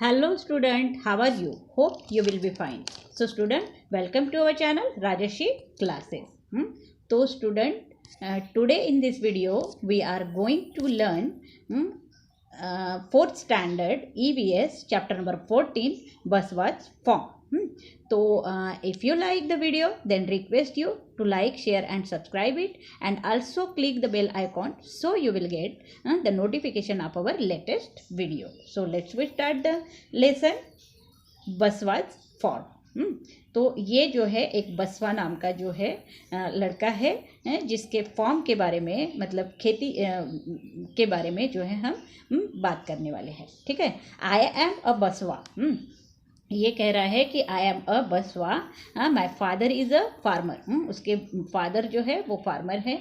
Hello student, how are you? Hope you will be fine. So student, welcome to our channel Rajashi Classes. So student, today in this video we are going to learn 4th standard EVS chapter number 14 Buswards form. So if you like the video, then request you to like, share and subscribe it, and also click the bell icon so you will get the notification of our latest video. So let's start the lesson Basava's farm. तो ये जो है एक बसवा नाम का जो है लड़का है जिसके फॉर्म के बारे में, मतलब खेती के बारे में जो है हम बात करने वाले हैं। ठीक है, आई एम अ बसवा। ये कह रहा है कि आई am a Basava, my father is a farmer. उसके फादर जो है वो फार्मर है।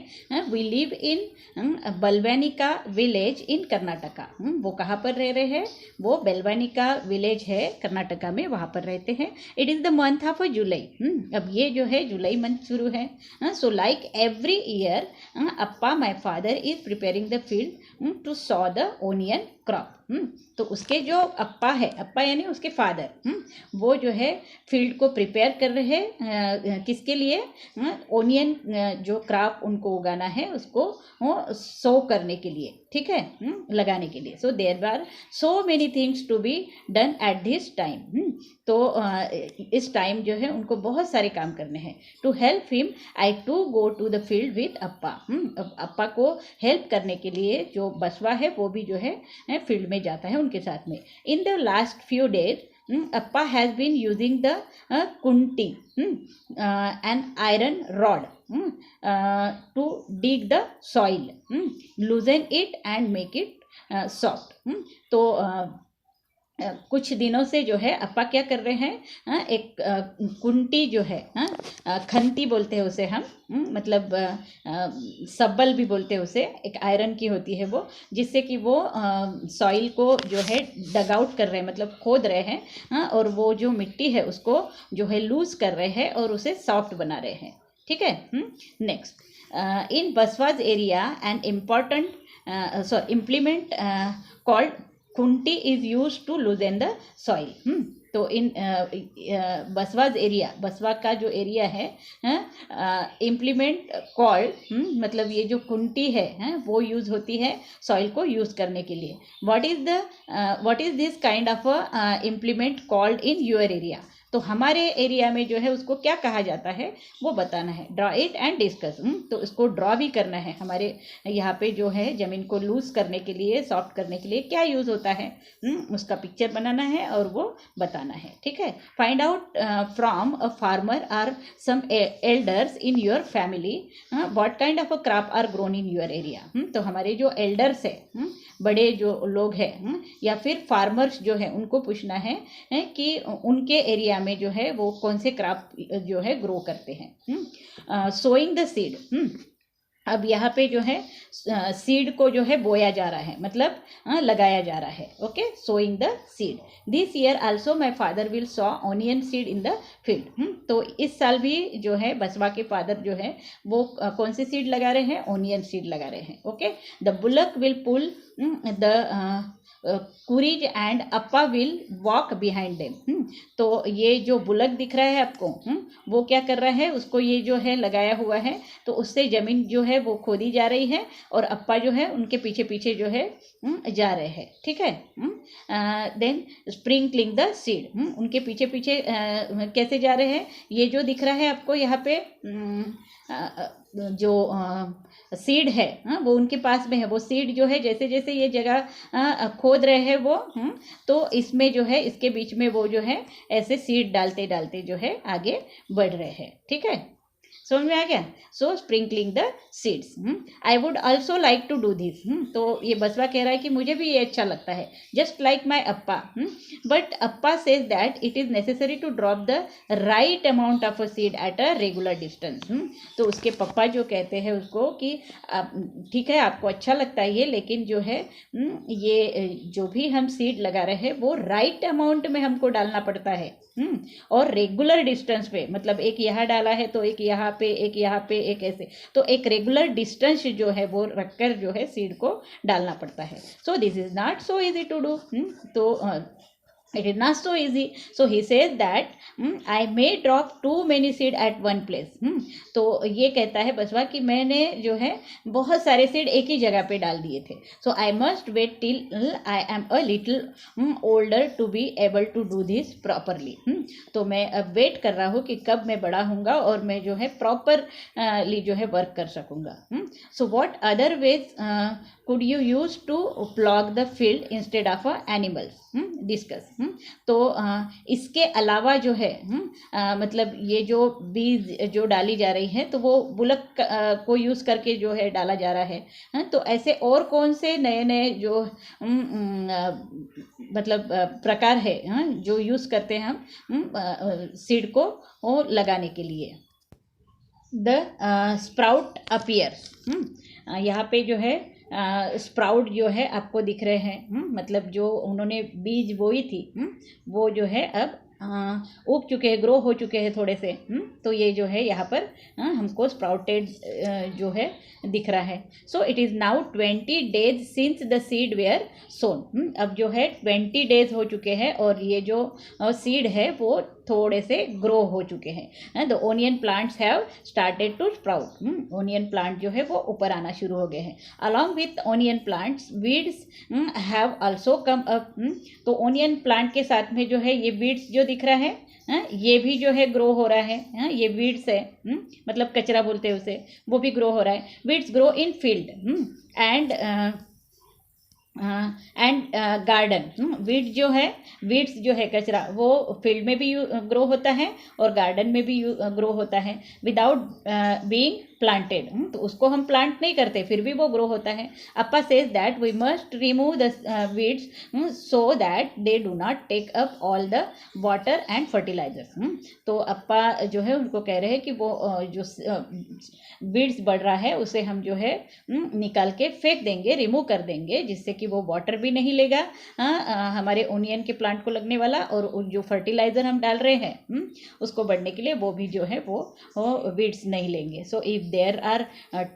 We live in Belvanika village in Karnataka. वो कहाँ पर रह रहे हैं? वो बेलवानिका विलेज है कर्नाटका में, वहाँ पर रहते हैं। It is the month of July. अब ये जो है जुलाई मंथ शुरू है। So like every year appa my father is preparing the field to sow the onion crop. तो उसके जो अप्पा है, अप्पा यानी उसके फादर, वो जो है फील्ड को प्रिपेयर कर रहे हैं किसके लिए? ओनियन जो क्रॉप उनको उगाना है उसको सो करने के लिए। ठीक है, लगाने के लिए। So there are so many things to be done at this time. तो इस टाइम जो है उनको बहुत सारे काम करने हैं। To help him I to go to the field with Appa. Appa को हेल्प करने के लिए जो बसवा है वो भी जो है फील्ड में जाता है उनके साथ में। In the last few days Appa has been using the kunti, an iron rod, to dig the soil, loosen it and make it soft. तो कुछ दिनों से जो है अप्पा क्या कर रहे हैं, एक कुंटी जो है, खंती बोलते हैं उसे हम, मतलब सब्बल भी बोलते हैं उसे, एक आयरन की होती है वो, जिससे कि वो सॉइल को जो है डग आउट कर रहे हैं, मतलब खोद रहे हैं, और वो जो मिट्टी है उसको जो है लूज कर रहे हैं और उसे सॉफ्ट बना रहे हैं। ठीक है। Next, in Basava's area an important implement called khunti is use to loosen the soil. तो इन बसवाज एरिया, बसवा का जो एरिया है, इम्प्लीमेंट कॉल्ड, मतलब ये जो कुंटी है वो यूज़ होती है सॉइल को यूज़ करने के लिए। What is this kind of implement called in your area? तो हमारे एरिया में जो है उसको क्या कहा जाता है वो बताना है। Draw it and discuss. तो इसको ड्रॉ भी करना है। हमारे यहाँ पे जो है ज़मीन को लूज करने के लिए, सॉफ्ट करने के लिए क्या यूज़ होता है, उसका पिक्चर बनाना है और वो बताना है। ठीक है। Find out from a farmer or some elders in your family what kind of a crop are grown in your area. तो हमारे जो एल्डर्स है, बड़े जो लोग हैं, या फिर फार्मर्स जो है, उनको पूछना है कि उनके एरिया में जो है वो कौन से क्रॉप जो है ग्रो करते हैं। Sowing the seed. अब यहाँ पे जो है सीड को जो है बोया जा रहा है, मतलब लगाया जा रहा है। Okay, sowing the seed. This year also my father will sow onion seed in the field. तो इस साल भी जो है बसवा के फादर जो है वो कौन सी सीड लगा रहे हैं? ऑनियन सीड लगा रहे हैं। Okay, the bullock will pull the kuris and Appa will walk behind them. तो ये जो बुलक दिख रहा है आपको, वो क्या कर रहा है? उसको ये जो है लगाया हुआ है, तो उससे ज़मीन जो है वो खोदी जा रही है और अप्पा जो है उनके पीछे पीछे जो है जा रहे हैं। ठीक है। Then sprinkling the seed. उनके पीछे पीछे कैसे जा रहे हैं? ये जो दिख रहा है आपको यहाँ पे जो सीड है वो उनके पास में है। वो सीड जो है जैसे जैसे ये जगह खोद रहे हैं वो, तो इसमें जो है इसके बीच में वो जो है ऐसे सीड डालते डालते जो है आगे बढ़ रहे हैं। ठीक है, समझ में आ गया? So sprinkling the seeds. I would also like to do this. तो ये बसवा कह रहा है कि मुझे भी ये अच्छा लगता है, जस्ट लाइक माई अप्पा। बट अप्पा says that it is necessary to drop the right amount of a seed at a regular distance. तो उसके पप्पा जो कहते हैं उसको कि ठीक है, आपको अच्छा लगता है ये, लेकिन जो है ये जो भी हम सीड लगा रहे हैं वो राइट अमाउंट में हमको डालना पड़ता है, और रेगुलर डिस्टेंस पे, मतलब एक यहाँ डाला है तो एक यहाँ पे, एक यहाँ पे, एक ऐसे, तो एक रेगुलर डिस्टेंस जो है वो रखकर जो है सीड को डालना पड़ता है। So this is not so easy to do. तो it is not so easy. So he says that I may drop too many seed at one place. तो ये कहता है बसवा कि मैंने जो है बहुत सारे सीड एक ही जगह पे डाल दिए थे. So I must wait till I am a little older to be able to do this properly. तो मैं अब वेट कर रहा हूँ कि कब मैं बड़ा हूँगा और मैं जो है प्रॉपरली जो है वर्क कर सकूँगा. So what other ways could you use to plug the field instead of animals? Discuss. तो इसके अलावा जो है मतलब ये जो बीज जो डाली जा रही है तो वो बुलक को यूज़ करके जो है डाला जा रहा है. तो ऐसे और कौन से नए नए जो मतलब प्रकार है जो यूज़ करते हैं हम सीड को लगाने के लिए. The sprout appears. यहाँ पे जो है स्प्राउट जो है आपको दिख रहे हैं. मतलब जो उन्होंने बीज बोई थी वो जो है अब उग चुके हैं, ग्रो हो चुके हैं थोड़े से. तो ये जो है यहाँ पर हमको स्प्राउटेड जो है दिख रहा है. So it is now 20 days since the seed were sown. अब जो है 20 days हो चुके हैं और ये जो सीड है वो थोड़े से ग्रो हो चुके हैं. The onion plants have started to sprout. Onion plant जो है वो ऊपर आना शुरू हो गए हैं. Along with onion plants weeds have also come up. तो ओनियन प्लांट के साथ में जो है ये वीड्स जो दिख रहा है ये भी जो है ग्रो हो रहा है. ये वीड्स है मतलब कचरा बोलते हैं उसे, वो भी ग्रो हो रहा है. Weeds grow in field and garden. Weeds जो है कचरा वो फील्ड में भी ग्रो होता है और गार्डन में भी ग्रो होता है विदाउट बीइंग प्लांटेड. तो उसको हम प्लांट नहीं करते फिर भी वो ग्रो होता है. Appa says that we must remove the weeds so that they do not take up all the water and fertilisers. तो अप्पा जो है उनको कह रहे हैं कि वो जो वीड्स बढ़ रहा है उसे हम जो है निकाल के फेंक देंगे, रिमूव कर देंगे, जिससे कि वो वाटर भी नहीं लेगा हमारे ओनियन के प्लांट को लगने वाला, और जो फर्टिलाइजर हम डाल रहे हैं उसको बढ़ने के लिए वो भी जो है वो वीड्स नहीं लेंगे. So if there are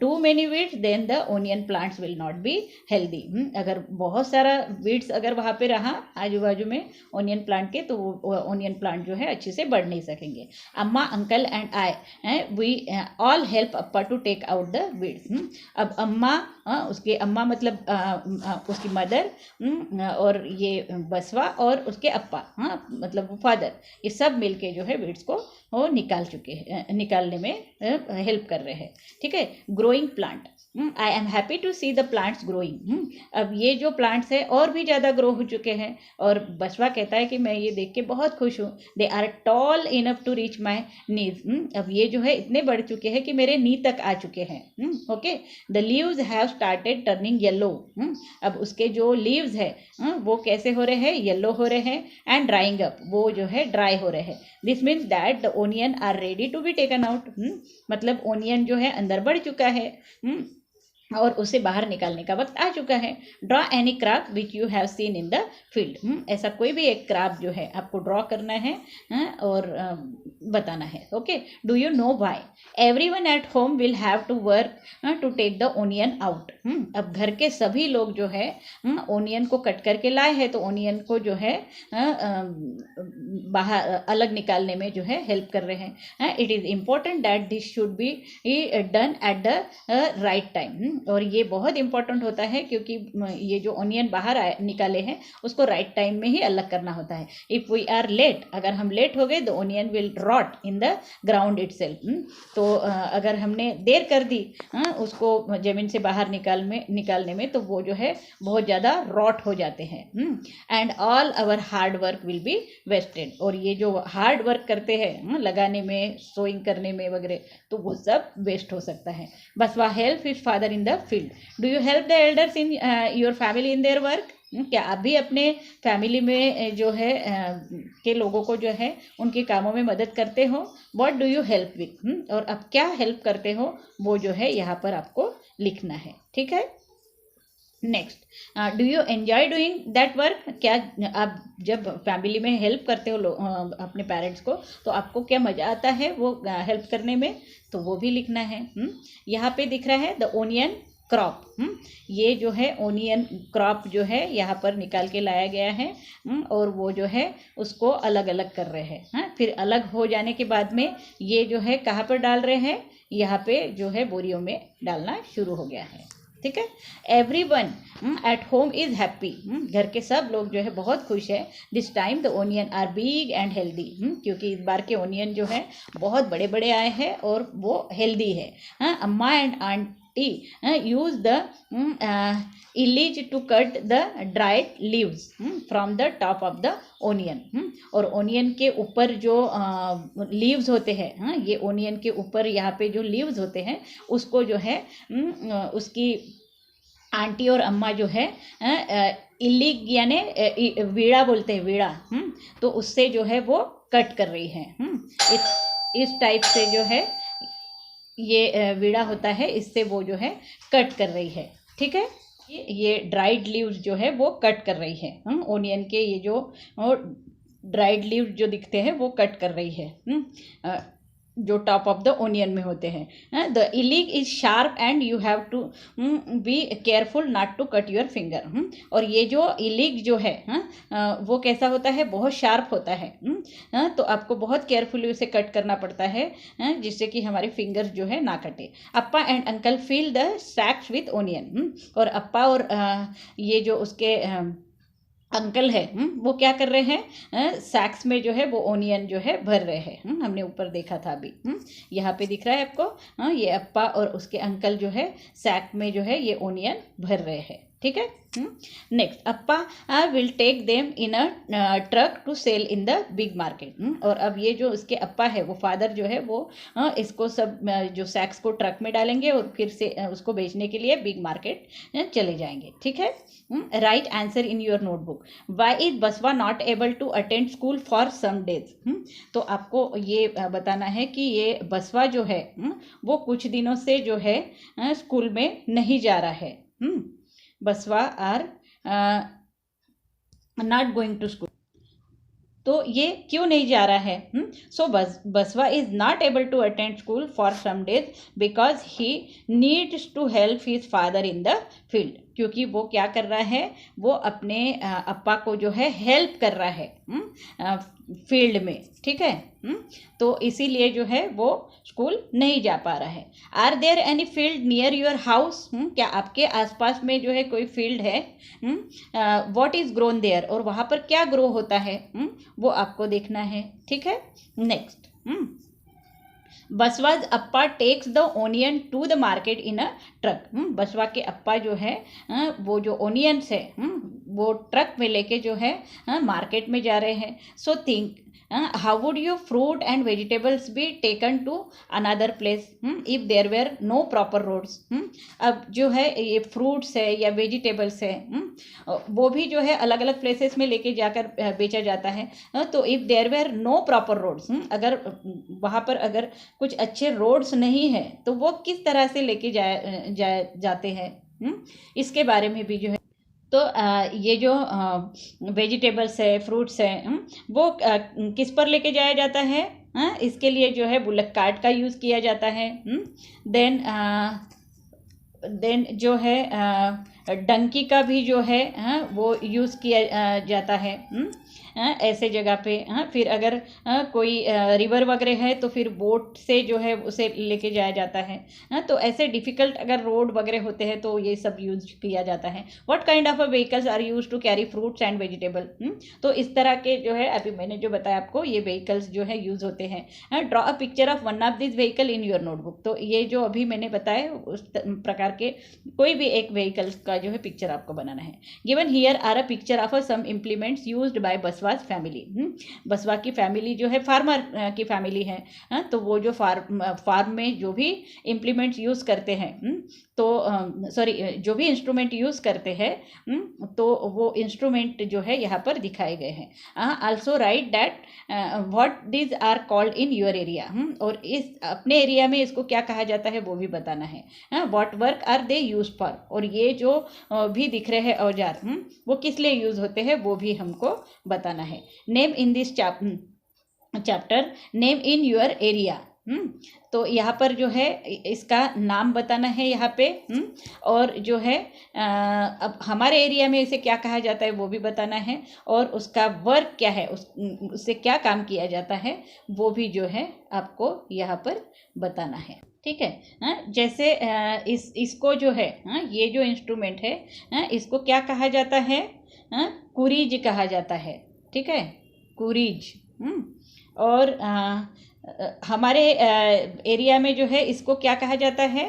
too many weeds then the onion plants will not be healthy. अगर बहुत सारा वीड्स अगर वहाँ पे रहा आजू बाजू में ओनियन प्लांट के तो वो ओनियन प्लांट जो है अच्छे से बढ़ नहीं सकेंगे. अम्मा, uncle and I we all help अप्पा to take out the weeds. अब अम्मा उसके अम्मा मतलब उसकी मदर और ये बसवा और उसके अप्पा मतलब फादर, ये सब मिलके जो है वीड्स को वो निकालने में हेल्प कर रहे हैं. ठीक है. Growing plant. I am happy to see the plants growing. अब ये जो प्लांट्स है और भी ज़्यादा ग्रो हो चुके हैं और बसवा कहता है कि मैं ये देख के बहुत खुश हूँ. They are tall enough to reach my knees. अब ये जो है इतने बढ़ चुके हैं कि मेरे नी तक आ चुके हैं. Okay. The leaves have started turning yellow. अब उसके जो लीव्स है वो कैसे हो रहे हैं, येलो हो रहे हैं. एंड ड्राइंग अप, वो जो है ड्राई हो रहे हैं. This means that the onion are ready to be taken out. मतलब ओनियन जो है अंदर बढ़ चुका है और उसे बाहर निकालने का वक्त आ चुका है. Draw any craft which you have seen in the field. ऐसा कोई भी एक क्राफ्ट जो है आपको ड्रॉ करना है और बताना है. Okay. Do you know why everyone at home will have to work to take the onion out. अब घर के सभी लोग जो है ओनियन को कट करके लाए हैं तो ओनियन को जो है बाहर अलग निकालने में जो है हेल्प कर रहे हैं. It is important that this should be done at the right time. और ये बहुत इंपॉर्टेंट होता है क्योंकि ये जो ओनियन बाहर निकाले हैं उसको राइट टाइम में ही अलग करना होता है. इफ़ वी आर लेट, अगर हम लेट हो गए the onion will rot in the ground itself. तो अगर हमने देर कर दी उसको ज़मीन से बाहर निकालने में तो वो जो है बहुत ज़्यादा रॉट हो जाते हैं. And all our hard work will be wasted. और ये जो हार्ड वर्क करते हैं लगाने में, सोइंग करने में वगैरह, तो वो सब वेस्ट हो सकता है. बसवा help his father in the field. Do you help the elders in your family in their work. क्या आप भी अपने फैमिली में जो है के लोगों को जो है उनके कामों में मदद करते हो. What do you help with. और अब क्या हेल्प करते हो वो जो है यहाँ पर आपको लिखना है. ठीक है. Next, do you enjoy doing that work. क्या आप जब फैमिली में हेल्प करते हो अपने पेरेंट्स को तो आपको क्या मज़ा आता है वो हेल्प करने में, तो वो भी लिखना है. यहाँ पे दिख रहा है द ओनियन क्रॉप। ये जो है ओनियन क्रॉप जो है यहाँ पर निकाल के लाया गया है और वो जो है उसको अलग अलग कर रहे हैं। फिर अलग हो जाने के बाद में ये जो है कहाँ पर डाल रहे हैं, यहाँ पे जो है बोरियों में डालना शुरू हो गया है। ठीक है, everyone at home is happy. घर के सब लोग जो है बहुत खुश है। This time the onion are big and healthy, क्योंकि इस बार के ओनियन जो है बहुत बड़े बड़े आए हैं और वो हेल्दी है। अम्मा एंड आंटी यूज द इलीज to cut the dried leaves from the top of the onion. और ओनियन के ऊपर जो लीव्स होते हैं, ये ओनियन के ऊपर यहाँ पे जो लीव्स होते हैं उसको जो है उसकी आंटी और अम्मा जो है इलीग यानी वीड़ा बोलते हैं, वीड़ा, तो उससे जो है वो कट कर रही है। इस टाइप से जो है ये वीड़ा होता है, इससे वो जो है कट कर रही है। ठीक है, ये ड्राइड लीव्स जो है वो कट कर रही है। ओनियन के ये जो ड्राइड लीव्स जो दिखते हैं वो कट कर रही है, जो टॉप ऑफ द ओनियन में होते हैं। द इलीग is sharp and you have to be careful not to cut your finger. और ये जो इलीग जो है वो कैसा होता है, बहुत शार्प होता है। तो आपको बहुत केयरफुली उसे कट करना पड़ता है जिससे कि हमारे फिंगर्स जो है ना कटे। Appa and uncle fill the sacks with onion. और अप्पा और ये जो उसके अंकल है वो क्या कर रहे हैं, सैक्स में जो है वो ओनियन जो है भर रहे हैं। हमने ऊपर देखा था अभी, यहाँ पे दिख रहा है आपको। ये अप्पा और उसके अंकल जो है सैक में जो है ये ओनियन भर रहे हैं। ठीक है, नेक्स्ट अप्पा will take them in a truck to sell in the big market. और अब ये जो उसके अप्पा है वो फादर जो है वो इसको सब जो सैक्स को ट्रक में डालेंगे और फिर से उसको बेचने के लिए बिग मार्केट चले जाएंगे। ठीक है, write answer in your notebook. Why is Basava not able to attend school for some days. तो आपको ये बताना है कि ये बसवा जो है वो कुछ दिनों से जो है स्कूल में नहीं जा रहा है। Basava are not going to school. तो ये क्यों नहीं जा रहा है? So Basava is not able to attend school for some days because he needs to help his father in the field. क्योंकि वो क्या कर रहा है, वो अपने अप्पा को जो है हेल्प कर रहा है फील्ड में। ठीक है, तो इसीलिए जो है वो स्कूल नहीं जा पा रहा है। Are there any field near your house? क्या आपके आसपास में जो है कोई फील्ड है? What is grown there? और वहाँ पर क्या ग्रो होता है वो आपको देखना है। ठीक है, next Basava's Appa takes the onion to the market in a truck. Basava के अप्पा जो है वो जो ओनियंस है वो ट्रक में लेके जो है मार्केट में जा रहे हैं। So think how would your fruit and vegetables be taken to another place if there were no proper roads? अब जो है ये फ्रूट्स है या वेजिटेबल्स है वो भी जो है अलग अलग प्लेसेस में लेके जाकर बेचा जाता है। तो if there were no proper roads, अगर वहाँ पर अगर कुछ अच्छे रोड्स नहीं है तो वो किस तरह से लेके जाते हैं, इसके बारे में भी जो है। तो ये जो वेजिटेबल्स है, फ्रूट्स है, वो किस पर लेके जाया जाता है? इसके लिए जो है बुलक कार्ट का यूज़ किया जाता है। देन जो है डंकी का भी जो है वो यूज़ किया जाता है ऐसे जगह पे। फिर अगर कोई रिवर वगैरह है तो फिर बोट से जो है उसे लेके जाया जाता है। तो ऐसे डिफ़िकल्ट अगर रोड वगैरह होते हैं तो ये सब यूज़ किया जाता है। What kind of a vehicles are use to carry fruits and vegetable? तो इस तरह के जो है अभी मैंने जो बताया आपको ये व्हीकल्स जो है यूज़ होते हैं। Draw a picture of one of this vehicle in your notebook. तो ये जो अभी मैंने बताया उस प्रकार के कोई भी एक व्हीकल्स का जो है पिक्चर आपको बनाना है। Given here are a picture of some implements used by Basava's family. Basava की फैमिली जो है फार्मर की फैमिली है। तो वो जो फार्म में जो भी इम्प्लीमेंट्स यूज़ करते हैं तो सॉरी जो भी इंस्ट्रूमेंट यूज़ करते हैं तो वो इंस्ट्रूमेंट जो है यहाँ पर दिखाए गए हैं। Also write that what these are called in your area. और इस अपने एरिया में इसको क्या कहा जाता है वो भी बताना है। What work are they use for? और ये जो भी दिख रहे हैं औजार वो किस लिए यूज़ होते हैं वो भी हमको बताना है। Name in this chapter name in your area तो यहाँ पर जो है इसका नाम बताना है यहाँ पे। और जो है अब हमारे एरिया में इसे क्या कहा जाता है वो भी बताना है, और उसका वर्क क्या है, उससे क्या काम किया जाता है वो भी जो है आपको यहाँ पर बताना है। ठीक है। जैसे इसको जो है ये जो इंस्ट्रूमेंट है इसको क्या कहा जाता है, कुरीज कहा जाता है। ठीक है, कुरीज। और हमारे एरिया में जो है इसको क्या कहा जाता है,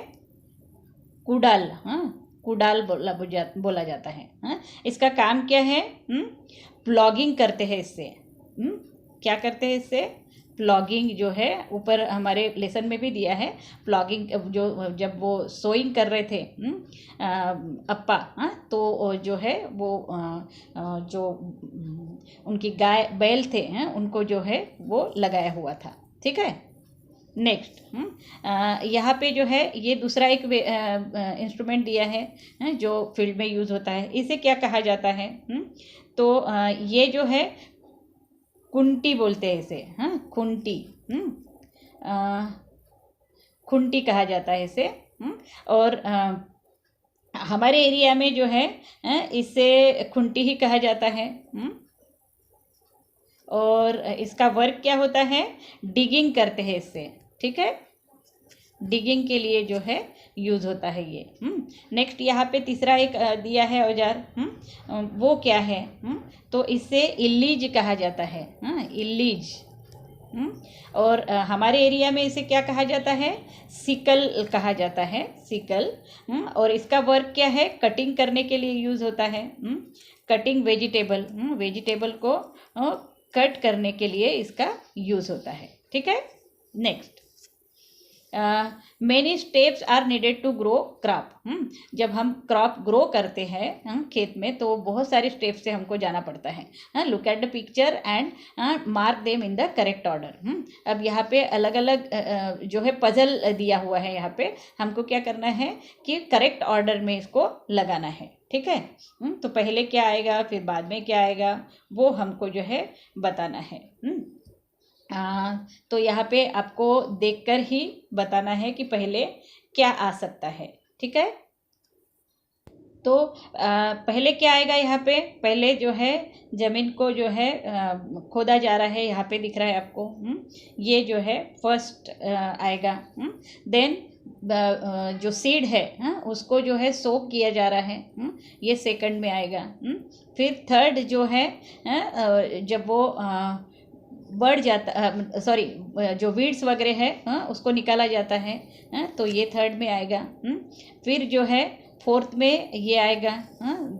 कुडाल। कुडाल बोला जाता है। इसका काम क्या है, प्लॉगिंग करते हैं इससे। क्या करते हैं इससे, प्लॉगिंग जो है, ऊपर हमारे लेसन में भी दिया है प्लॉगिंग। जो जब वो सोइंग कर रहे थे अप्पा, तो जो है वो जो उनकी गाय बैल थे उनको जो है वो लगाया हुआ था। ठीक है। नेक्स्ट यहाँ पे जो है ये दूसरा एक इंस्ट्रूमेंट दिया है जो फील्ड में यूज़ होता है। इसे क्या कहा जाता है, तो ये जो है कुंटी बोलते हैं इसे। खुंटी, खुंटी कहा जाता है इसे। और हमारे एरिया में जो है इसे खुंटी ही कहा जाता है। और इसका वर्क क्या होता है, डिगिंग करते हैं इससे। ठीक है, डिगिंग के लिए जो है यूज़ होता है ये। नेक्स्ट यहाँ पे तीसरा एक दिया है औजार। वो क्या है, तो इसे इल्लीज कहा जाता है। इल्लीज। और हमारे एरिया में इसे क्या कहा जाता है, सिकल कहा जाता है, सिकल। और इसका वर्क क्या है, कटिंग करने के लिए यूज़ होता है। कटिंग वेजिटेबल, वेजिटेबल को कट करने के लिए इसका यूज़ होता है। ठीक है। Next, many steps are needed to grow crop. जब हम क्रॉप ग्रो करते हैं खेत में तो बहुत सारे स्टेप से हमको जाना पड़ता है। Look at the picture and mark them in the correct order. अब यहाँ पे अलग अलग जो है पजल दिया हुआ है। यहाँ पे हमको क्या करना है कि करेक्ट ऑर्डर में इसको लगाना है। ठीक है। तो पहले क्या आएगा फिर बाद में क्या आएगा वो हमको जो है बताना है। तो यहाँ पे आपको देखकर ही बताना है कि पहले क्या आ सकता है। ठीक है। तो पहले क्या आएगा, यहाँ पे पहले जो है ज़मीन को जो है खोदा जा रहा है। यहाँ पे दिख रहा है आपको। ये जो है फर्स्ट आएगा। देन जो सीड है उसको जो है सोक किया जा रहा है, ये सेकंड में आएगा। फिर थर्ड जो है जब वो बढ़ जाता, सॉरी जो वीड्स वगैरह है उसको निकाला जाता है, तो ये थर्ड में आएगा। फिर जो है फोर्थ में ये आएगा,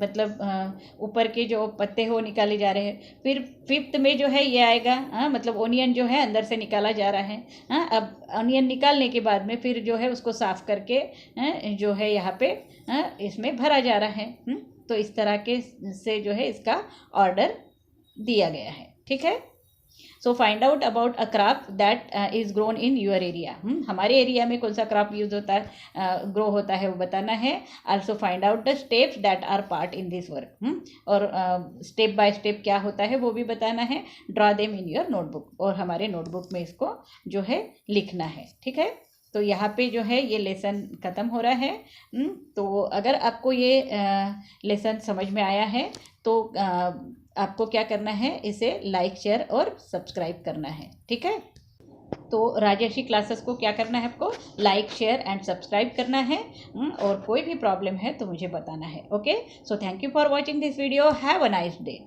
मतलब ऊपर के जो पत्ते हो निकाले जा रहे हैं। फिर फिफ्थ में जो है ये आएगा, मतलब ओनियन जो है अंदर से निकाला जा रहा है। अब ओनियन निकालने के बाद में फिर जो है उसको साफ़ करके जो है यहाँ पे इसमें भरा जा रहा है। तो इस तरह के से जो है इसका ऑर्डर दिया गया है। ठीक है। So find out about a crop that is grown in your area. हमारे एरिया में कौन सा क्रॉप यूज होता है, ग्रो होता है वो बताना है। Also find out the steps that are part in this work. और स्टेप बाय स्टेप क्या होता है वो भी बताना है। Draw them in your notebook, और हमारे नोटबुक में इसको जो है लिखना है। ठीक है। तो यहाँ पे जो है ये लेसन ख़त्म हो रहा है। तो अगर आपको ये लेसन समझ में आया है तो आपको क्या करना है, इसे लाइक शेयर और सब्सक्राइब करना है। ठीक है। तो राजर्षि क्लासेस को क्या करना है, आपको लाइक शेयर एंड सब्सक्राइब करना है। और कोई भी प्रॉब्लम है तो मुझे बताना है। Okay. So thank you for watching this video. Have a nice day.